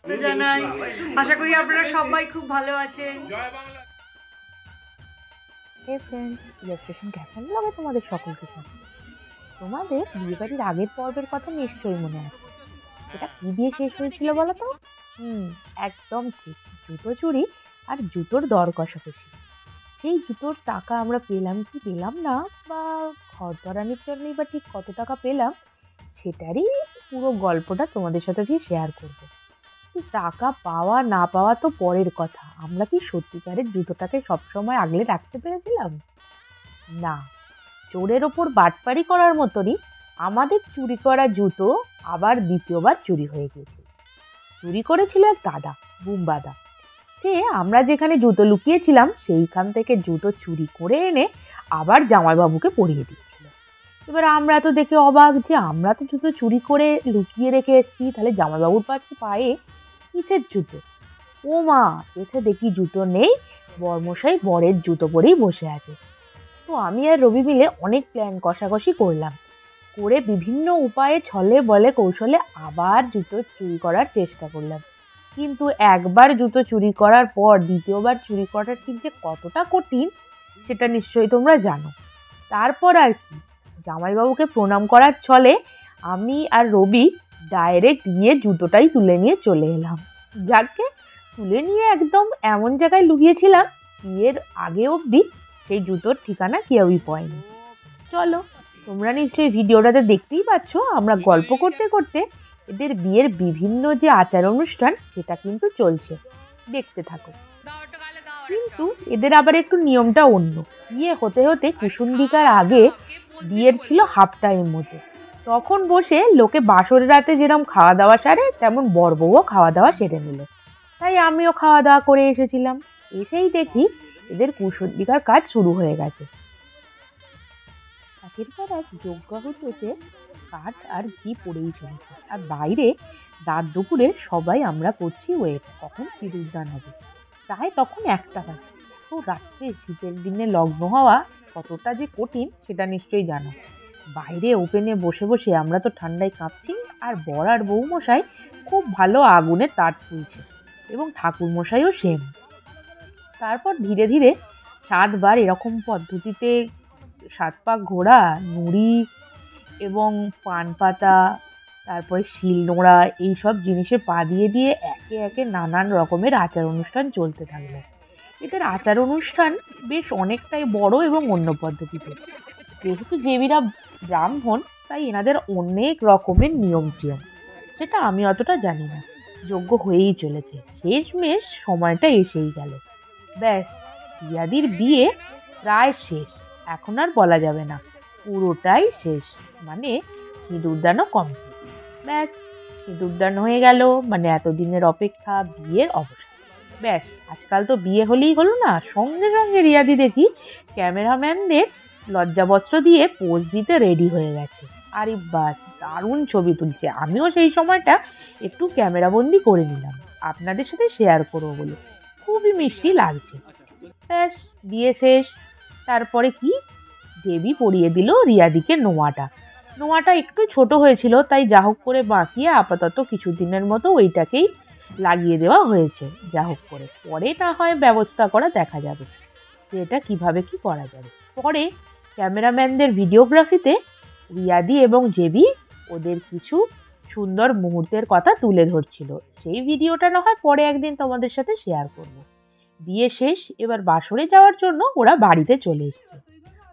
জানাই আশা করি আপনারা সবাই খুব ভালো আছেন। হে ফ্রেন্ডস, রেজিস্ট্রেশন কেমন লাগে তোমাদের সকলকে? তোমাদের বিয়েবাড়ির আগের পর্বের কথা নিশ্চয়ই মনে আছে। এটা কি দিয়ে শেষ হয়েছিল বলো তো? একদম ঠিক, জুতো চুরি আর জুতোর দর কষাকষি। সেই জুতোর টাকা আমরা পেলাম কি পেলাম না, বা ঘর ধরানির জন্যই বা ঠিক কত টাকা পেলাম, সেটারই পুরো গল্পটা তোমাদের সাথে দিয়ে শেয়ার করবো। টাকা পাওয়া না পাওয়া তো পরের কথা, আমরা কি সত্যিকারের জুতোটাকে সবসময় আগলে রাখতে পেরেছিলাম? না, চোরের ওপর বাটপারি করার মতনই আমাদের চুরি করা জুতো আবার দ্বিতীয়বার চুরি হয়ে গেছে। চুরি করেছিল এক দাদা, বুম্বাদা। সে আমরা যেখানে জুতো লুকিয়েছিলাম সেইখান থেকে জুতো চুরি করে এনে আবার জামাইবাবুকে পরিয়ে দিচ্ছিল। এবার আমরা তো দেখে অবাক যে আমরা তো জুতো চুরি করে লুকিয়ে রেখে এসেছি, তাহলে জামাইবাবুর পায়ে কিসের জুতো? ও মা, এসে দেখি জুতো নেই, বরমশাই বরের জুতো পরেই বসে আছে। তো আমি আর রবি মিলে অনেক প্ল্যান কষাকষি করলাম, করে বিভিন্ন উপায়ে ছলে বলে কৌশলে আবার জুতো চুরি করার চেষ্টা করলাম। কিন্তু একবার জুতো চুরি করার পর দ্বিতীয়বার চুরি করাটা ঠিক যে কতটা কঠিন সেটা নিশ্চয়ই তোমরা জানো। তারপর আর কি, জামাইবাবুকে প্রণাম করার ছলে আমি আর রবি ডাইরেক্ট গিয়ে জুতোটাই তুলে নিয়ে চলে এলাম। যাকে তুলে নিয়ে একদম এমন জায়গায় লুকিয়েছিলাম বিয়ের আগে অবধি সেই জুতোর ঠিকানা কেউই পায়নি। চলো, তোমরা নিশ্চয়ই ভিডিওটাতে দেখতেই পাচ্ছ আমরা গল্প করতে করতে এদের বিয়ের বিভিন্ন যে আচার অনুষ্ঠান সেটা কিন্তু চলছে, দেখতে থাকো। কিন্তু এদের আবার একটু নিয়মটা অন্য। বিয়ে হতে হতে কুসুন্ডিকার আগে বিয়ের ছিল হাফ টাইম মতো, তখন বসে লোকে বাসর রাতে যেরকম খাওয়া দাওয়া সারে তেমন বরবউও খাওয়া দাওয়া সেরে নিল। তাই আমিও খাওয়া দাওয়া করে এসেছিলাম। এসেই দেখি এদের কুসুন্ডিকার কাজ শুরু হয়ে গেছে। একের পর এক যজ্ঞ হতে কাঠ আর ঘি পড়েই চলেছে, আর বাইরে রাত দুপুরে সবাই আমরা করছি ওয়েট, কখন সিঁদুরদান হবে। তাই তখন 1টা বাজে। তো রাত্রে শীতের দিনে লগ্ন হওয়া কতটা যে কঠিন সেটা নিশ্চয়ই জানো। বাইরে ওপেনে বসে বসে আমরা তো ঠান্ডায় কাঁপছি, আর বর আর বউমশাই খুব ভালো আগুনে তাট তুলছে, এবং ঠাকুরমশাইও সেম। তারপর ধীরে ধীরে 7বার এরকম পদ্ধতিতে 7 পাক ঘোড়া, নুড়ি এবং পান পাতা, তারপরে শিলনোড়া, এইসব জিনিসে পা দিয়ে দিয়ে একে একে নানান রকমের আচার অনুষ্ঠান চলতে থাকলো। এদের আচার অনুষ্ঠান বেশ অনেকটাই বড় এবং অন্য পদ্ধতিতে। যেহেতু জেবিরা ব্রাহ্মণ, তাই এনাদের অনেক রকমের নিয়ম টিয়ম, সেটা আমি অতটা জানি না। যজ্ঞ হয়েই চলেছে, শেষমেশ সময়টা এসেই গেল। ব্যাস, রিয়াদির বিয়ে প্রায় শেষ, এখন আর বলা যাবে না, পুরোটাই শেষ, মানে সিঁদুরদানও কমপ্লিট। ব্যাস, সিঁদুরদান হয়ে গেল, মানে এতদিনের অপেক্ষা বিয়ের অবসান। ব্যাস, আজকাল তো বিয়ে হলেই হলো না, সঙ্গে সঙ্গে রিয়াদি দেখি ক্যামেরাম্যানদের লজ্জাবস্ত্র দিয়ে পোজ দিতে রেডি হয়ে গেছে। আরে বাস, দারুণ ছবি তুলছে। আমিও সেই সময়টা একটু ক্যামেরাবন্দি করে নিলাম, আপনাদের সাথে শেয়ার করবো বলে। খুবই মিষ্টি লাগছে। ব্যাস, বিয়ে শেষ। তারপরে কি, জেবি পরিয়ে দিল রিয়াদিকে নোয়াটা একটু ছোট হয়েছিল, তাই যা হোক করে বাঁকিয়ে আপাতত কিছুদিনের মতো ওইটাকেই লাগিয়ে দেওয়া হয়েছে। যা হোক করে পরে না হয় ব্যবস্থা করা দেখা যাবে যে এটা কিভাবে কি করা যাবে। পরে ক্যামেরাম্যানদের ভিডিওগ্রাফিতে রিয়াদি এবং জেবি ওদের কিছু সুন্দর মুহূর্তের কথা তুলে ধরছিল, সেই ভিডিওটা না হয় পরে একদিন তোমাদের সাথে শেয়ার করব। বিয়ে শেষ, এবার বাসরে যাওয়ার জন্য ওরা বাড়িতে চলে এসছে,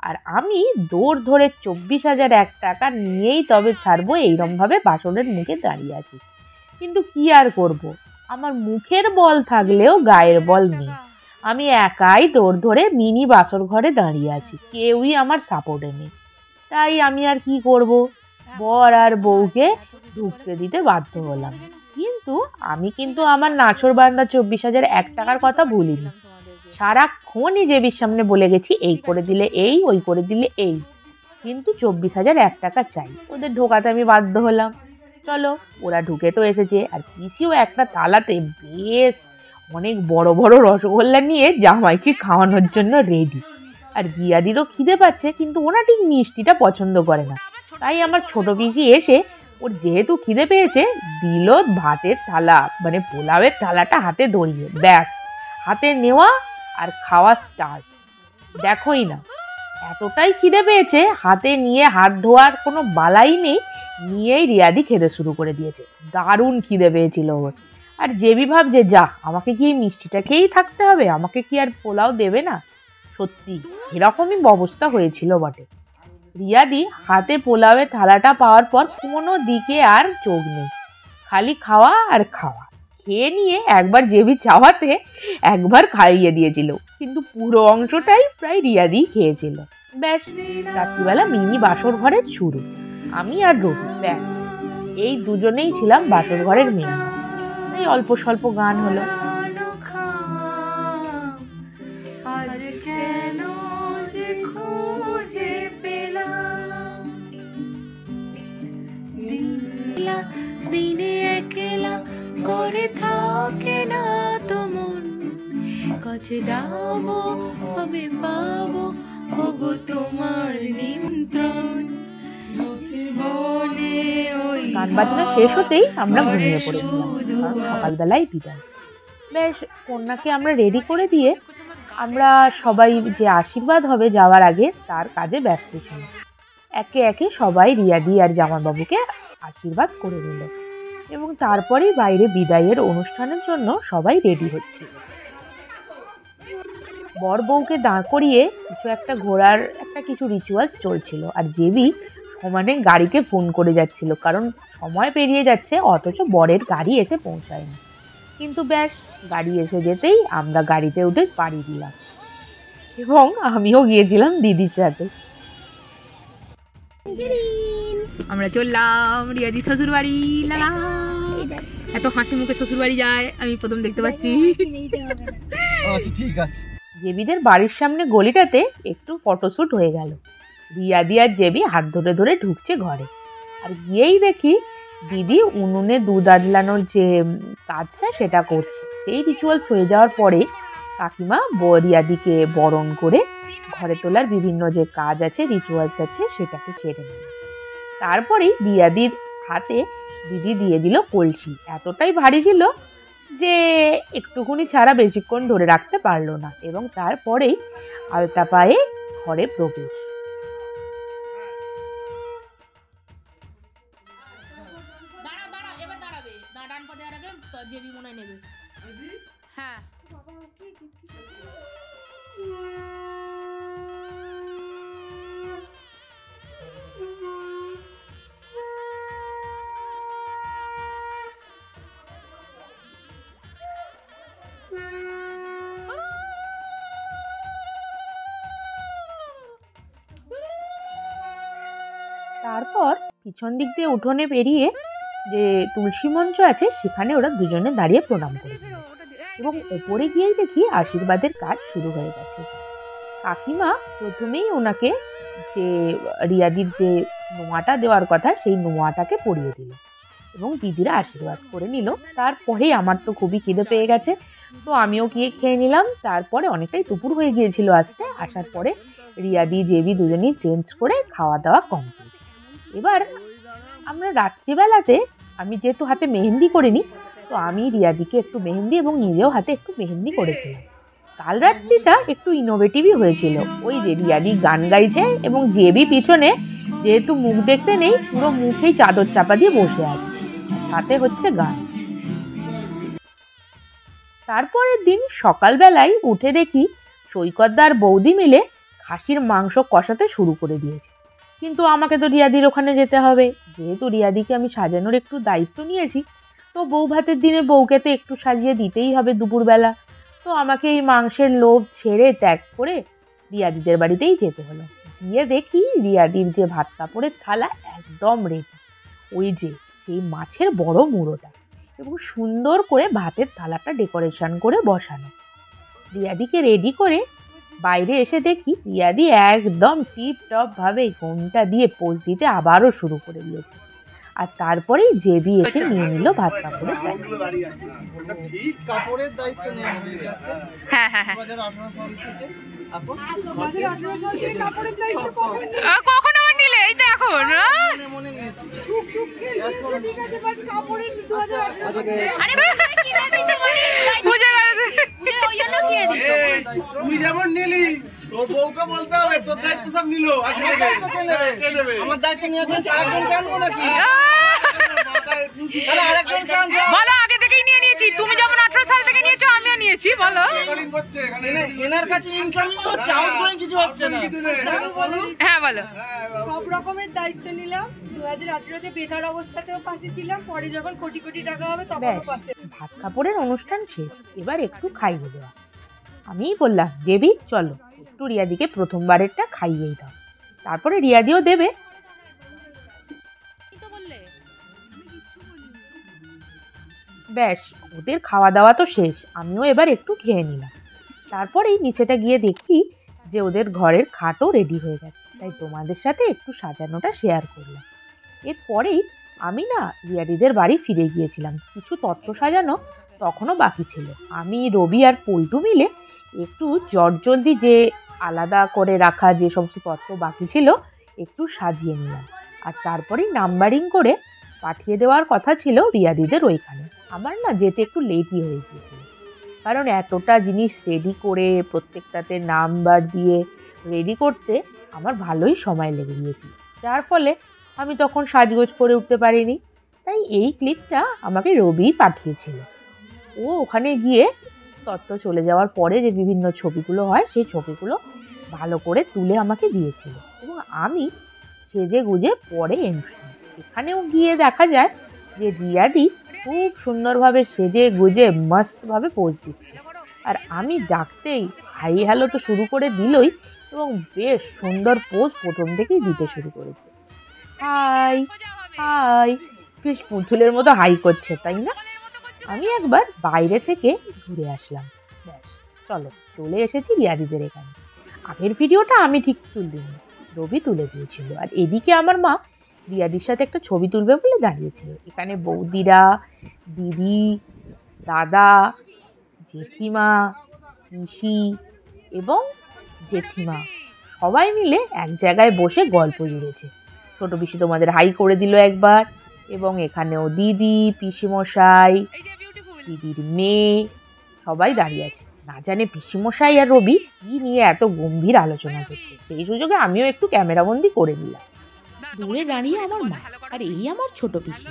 আর আমি দৌড় ধরে 24,001 টাকা নিয়েই তবে ছাড়বো এইরমভাবে বাসনের মুখে দাঁড়িয়ে আছি। কিন্তু কি আর করব, আমার মুখের বল থাকলেও গায়ের বল নেই। আমি একাই দৌড় ধরে মিনি বাসর ঘরে দাঁড়িয়ে আছি, কেউই আমার সাপোর্টে নেই। তাই আমি আর কি করব, বর আর বউকে ঢুকতে দিতে বাধ্য হলাম। কিন্তু আমি আমার নাছর বান্দা 24,001 টাকার কথা ভুলিনি। সারাক্ষণই জেবির সামনে বলে গেছি এই করে দিলে এই, ওই করে দিলে এই, কিন্তু 24,001 টাকা চাই। ওদের ঢোকাতে আমি বাধ্য হলাম। চলো, ওরা ঢুকে তো এসেছে, আর পিসিও একটা তালাতে বেশ অনেক বড় বড় রসগোল্লা নিয়ে জামাইকে খাওয়ানোর জন্য রেডি। আর গিয়াদিরও খিদে পাচ্ছে, কিন্তু ওরা ঠিক মিষ্টিটা পছন্দ করে না। তাই আমার ছোট পিসি এসে ওর যেহেতু খিদে পেয়েছে, দিল ভাতের থালা, মানে পোলাওয়ের থালাটা হাতে ধরিয়ে, ব্যাস হাতে নেওয়া আর খাওয়া স্টার্ট। দেখোই না, এতটাই খিদে পেয়েছে, হাতে নিয়ে হাত ধোয়ার কোনো বালাই নেই, নিয়েই রিয়াদি খেতে শুরু করে দিয়েছে। দারুণ খিদে পেয়েছিল ওর। আর জেবি ভাবছে, যা, আমাকে কি এই মিষ্টিটা খেয়েই থাকতে হবে, আমাকে কি আর পোলাও দেবে না? সত্যি এরকমই অবস্থা হয়েছিল বটে। রিয়াদি হাতে পোলাওয়ের থালাটা পাওয়ার পর কোনো দিকে আর চোখ নেই, খালি খাওয়া আর খাওয়া। খেয়ে নিয়ে একবার জেবি চাওয়াতে একবার খাইয়ে দিয়েছিল, কিন্তু পুরো অংশটাই প্রায় রিয়াদি খেয়েছিল। ব্যাস, রাত্রিবেলা মিনি বাসর ঘরের শুরু। আমি আর রবি, ব্যাস এই দুজনেই ছিলাম বাসর ঘরের মেয়ে। এই অল্প স্বল্প গান হলো। দিনে একলা করে থাকে না তো মন, কাছে যাবো হবে পাবো ওগো তোমার নিমন্ত্রণ। গান বাজনা শেষ হতেই আমরা ঘুমিয়ে পড়েছিলাম, কারণ সকালবেলায় বিদায়। বেশ, কন্যাকে আমরা রেডি করে দিয়ে আমরা সবাই যে আশীর্বাদ হবে যাওয়ার আগে তার কাজে ব্যস্ত ছিল। একে একে সবাই রিয়াদি আর জামাইবাবুকে আশীর্বাদ করে নিল, এবং তারপরেই বাইরে বিদায়ের অনুষ্ঠানের জন্য সবাই রেডি হচ্ছিল। বর বউকে দাঁড় করিয়ে কিছু একটা ঘোরার কিছু রিচুয়ালস চলছিল, আর জেবি সমানে গাড়িকে ফোন করে যাচ্ছিল, কারণ সময় পেরিয়ে যাচ্ছে অথচ বরের গাড়ি এসে পৌঁছায়নি। কিন্তু ব্যাস, গাড়ি এসে যেতেই আমরা গাড়িতে উঠে পাড়ি দিলাম, এবং আমিও গিয়েছিলাম দিদির সাথে। আমরা চললাম রিয়াদি শ্বশুর বাড়ি। এত হাসি মুখে শ্বশুর বাড়ি যায় আমি প্রথম দেখতে পাচ্ছি। ঠিক আছে। জেবিদের বাড়ির সামনে গলিটাতে একটু ফটোশ্যুট হয়ে গেল। রিয়াদি আর জেবি হাত ধরে ধরে ঢুকছে ঘরে, আর গিয়েই দেখি দিদি উনুনে দুধ আদলানোর যে কাজটা সেটা করছে। সেই রিচুয়ালস হয়ে যাওয়ার পরে কাকিমা রিয়াদিকে বরণ করে ঘরে তোলার বিভিন্ন যে কাজ আছে, রিচুয়ালস আছে, সেটাকে সেরে নিল। তারপরেই রিয়াদির হাতে দিদি দিয়ে দিল কলসি। এতটাই ভারী ছিল যে একটুখানি ছাড়া বেশিক্ষণ ধরে রাখতে পারলো না, এবং তারপরেই আলতা পায়ে ঘরে প্রবেশ। হ্যাঁ, তারপর পিছন দিক দিয়ে উঠোনে পেরিয়ে যে তুলসী মঞ্চ আছে সেখানে ওরা দুজনে দাঁড়িয়ে প্রণাম করে দিল, এবং ওপরে গিয়েই দেখি আশীর্বাদের কাজ শুরু হয়ে গেছে। কাকিমা প্রথমেই ওনাকে যে রিয়াদির যে নোয়াটা দেওয়ার কথা সেই নোয়াটাকে পরিয়ে দিল, এবং দিদিরা আশীর্বাদ করে নিল। তারপরেই আমার তো খুবই খিদে পেয়ে গেছে, তো আমিও গিয়ে খেয়ে নিলাম। তারপরে অনেকটাই দুপুর হয়ে গিয়েছিল আসার পরে রিয়াদি জেবি দুজনেই চেঞ্জ করে খাওয়া দাওয়া কমপ্লিট। এবার আমরা রাত্রিবেলাতে, আমি যেহেতু হাতে মেহেন্দি করিনি, তো আমি রিয়াদিকে একটু মেহেন্দি এবং নিজেও হাতে একটু মেহেন্দি করেছিলাম। কাল রাত্রিটা একটু ইনোভেটিভই হয়েছিল। ওই যে রিয়াদি গান গাইছে এবং জেবি পিছনে, যেহেতু মুখ দেখতে নেই, পুরো মুখেই চাদর চাপা দিয়ে বসে আছে, সাথে হচ্ছে গান। তারপরের দিন সকালবেলায় উঠে দেখি সৈকতদার বৌদি মিলে খাসির মাংস কষাতে শুরু করে দিয়েছে। কিন্তু আমাকে তো রিয়াদির ওখানে যেতে হবে, যেহেতু রিয়াদিকে আমি সাজানোর একটু দায়িত্ব নিয়েছি, তো বউ ভাতের দিনে বউকে তো একটু সাজিয়ে দিতেই হবে দুপুরবেলা। তো আমাকে এই মাংসের লোভ ছেড়ে ত্যাগ করে রিয়াদিদের বাড়িতেই যেতে হলো। গিয়ে দেখি রিয়াদির যে ভাত কাপড়ের থালা একদম রেডি, ওই যে সেই মাছের বড় মুড়োটা, এবং সুন্দর করে ভাতের থালাটা ডেকোরেশন করে বসানো। রিয়াদিকে রেডি করে বাইরে এসে দেখি রিয়াদি একদম টিপ টপ ভাবে ঘোমটা দিয়ে পোজ দিতে আবারও শুরু করে দিয়েছে। আর তারপরেই জেবি এসে নিয়ে নিল ভাত কাপড়ের দায়িত্ব। হ্যাঁ হ্যাঁ হ্যাঁ, কখন আবার নিলে? এই তো এখন? মনে নিয়েছি। ঠিক আছে বাট কাপড়ের 2018 আরে বুঝে গেছে। তুই যেমন নিলি তোর বউকে বলতে হবে তোর দায়িত্ব সব নিল। আমার দায়িত্ব নিয়ে আরেকজন জানবো নাকি? বলো, আগে থেকেই নিয়ে নিয়েছি। তুমি যেমন 18 সাল থেকে নিয়েছো, আমিও নিয়েছি। বলো। এনার কাছে ইনকামিং হচ্ছে, আউটগোয়িং কিছু হচ্ছে না। হ্যাঁ বলো। সব রকমের দায়িত্ব নিলাম। 2018 বেকার অবস্থাতেও পাশে ছিলাম, পরে যখন কোটি কোটি টাকা হবে তখনও ব্যাস পাশে। ভাত কাপড়ের অনুষ্ঠান শেষ, এবার একটু খাইয়ে দেওয়া। আমিই বললাম, দেবী চলো একটু রিয়াদিকে প্রথমবারেরটা খাইয়েই দাও, তারপরে রিয়াদিও দেবে। ব্যাস ওদের খাওয়া দাওয়া তো শেষ, আমিও এবার একটু খেয়ে নিলাম। তারপরেই নিচেটা গিয়ে দেখি যে ওদের ঘরের খাটও রেডি হয়ে গেছে, তাই তোমাদের সাথে একটু সাজানোটা শেয়ার করলাম। এরপরেই আমি না রিয়াদিদের বাড়ি ফিরে গিয়েছিলাম, কিছু তত্ত্ব সাজানো তখনও বাকি ছিল। আমি, রবি আর পল্টু মিলে একটু জলদি যে আলাদা করে রাখা যে সমস্ত তত্ত্ব বাকি ছিল একটু সাজিয়ে নিলাম। আর তারপরেই নাম্বারিং করে পাঠিয়ে দেওয়ার কথা ছিল রিয়াদিদের ওইখানে। আমার না যেতে একটু লেটই হয়ে গিয়েছিল, কারণ এতটা জিনিস রেডি করে প্রত্যেকটাতে নাম্বার দিয়ে রেডি করতে আমার ভালোই সময় লেগে গিয়েছিল, যার ফলে আমি তখন সাজগোজ করে উঠতে পারিনি। তাই এই ক্লিপটা আমাকে রবি পাঠিয়েছিল। ও ওখানে গিয়ে তত্ত্ব চলে যাওয়ার পরে যে বিভিন্ন ছবিগুলো হয় সেই ছবিগুলো ভালো করে তুলে আমাকে দিয়েছিল, এবং আমি সেজে গুজে পরে এন্ট্রি। এখানেও গিয়ে দেখা যায় যে রিয়াদি খুব সুন্দরভাবে সেজে গুজে মস্তভাবে পোজ দিচ্ছে, আর আমি ডাকতেই হাই হ্যালো তো শুরু করে দিলই, এবং বেশ সুন্দর পোজ প্রথম থেকেই দিতে শুরু করেছে। হাই হাই, বেশ পুতুলের মতো হাই করছে, তাই না? আমি একবার বাইরে থেকে ঘুরে আসলাম। ব্যাস চলো চলে এসেছি রিয়াদিদের এখানে। আগের ভিডিওটা আমি ঠিক তুলিনি, রবি তুলে দিয়েছিল। আর এদিকে আমার মা রিয়াদির সাথে একটা ছবি তুলবে বলে দাঁড়িয়েছিল। এখানে বৌদিরা, দিদি, দাদা, জেঠিমা, পিসি এবং জেঠিমা সবাই মিলে এক জায়গায় বসে গল্প জুড়েছে। ছোট পিসি তোমাদের হাই করে দিল একবার, এবং এখানেও দিদি, পিসিমশাই, দিদির মেয়ে সবাই দাঁড়িয়ে আছে। না জানে পিসিমশাই আর রবি কি নিয়ে এত গম্ভীর আলোচনা করছে। সেই সুযোগে আমিও একটু ক্যামেরাবন্দি করে নিলাম। দূরে দাঁড়িয়ে আমার মা, আর এই আমার ছোট পিসি।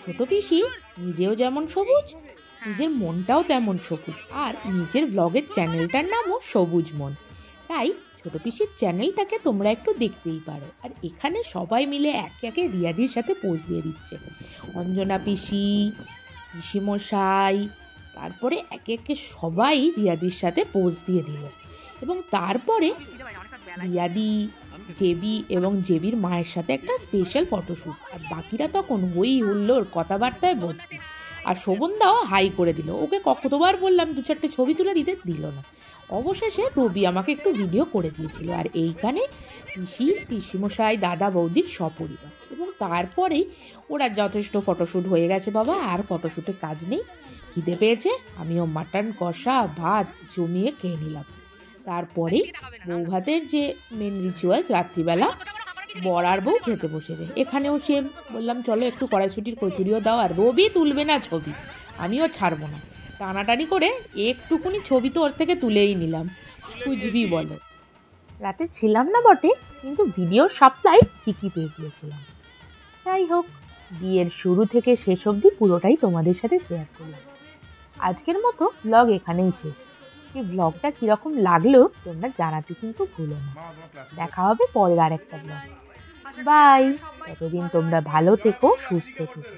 ছোট পিসি নিজেও যেমন সবুজ, নিজের মনটাও তেমন সবুজ, আর নিজের ব্লগের চ্যানেলটার নামও সবুজ মন। তাই ছোট পিসির চ্যানেলটাকে তোমরা একটু দেখতেই পারো। আর এখানে সবাই মিলে একে একে রিয়াদির সাথে পোজ দিয়ে দিচ্ছে। অঞ্জনা পিসি, পিসিমশাই, তারপরে একে একে সবাই রিয়াদির সাথে পোজ দিয়ে দিল। এবং তারপরে রিয়াদি, জেবি এবং জেবির মায়ের সাথে একটা স্পেশাল ফটোশ্যুট। আর বাকিরা তখন হই হুল্লোড় কথাবার্তায় ভর্তি। আর শোভনদাও হাই করে দিল। ওকে কতবার বললাম 2-4টে ছবি তুলে দিতে, দিল না। অবশেষে রবি আমাকে একটু ভিডিও করে দিয়েছিল। আর এইখানে পিসি, পিসিমশাই, দাদা, বৌদির সপরিবার। এবং তারপরেই ওরা যথেষ্ট ফটোশ্যুট হয়ে গেছে বাবা, আর ফটোশ্যুটের কাজ নেই। খিদে পেয়েছে, আমিও মাটন কষা ভাত জমিয়ে খেয়ে নিলাম। তারপরে বউ ভাতের যে মেন রিচুয়ালস, রাত্রিবেলা বর আর বউ খেতে বসেছে। এখানেও সেম, বললাম চলো একটু কড়াইশুটির কচুরিও দাও। আর রবি তুলবে না ছবি, আমিও ছাড়বো না। টানাটানি করে একটুকুনি ছবি তো ওর থেকে তুলেই নিলাম। বুঝবি বলো, রাতে ছিলাম না বটে, কিন্তু ভিডিও সাপ্লাই ঠিকই পেয়ে গিয়েছিলাম। যাই হোক, বিয়ের শুরু থেকে শেষ অবধি পুরোটাই তোমাদের সাথে শেয়ার করলাম। আজকের মতো ব্লগ এখানেই শেষ। এই ব্লগটা কীরকম লাগলো তোমরা জানাতে কিন্তু ভুলো না। দেখা হবে পরের আরেকটা ব্লগ। বাই। ততদিন তোমরা ভালো থেকো, সুস্থ থেকো।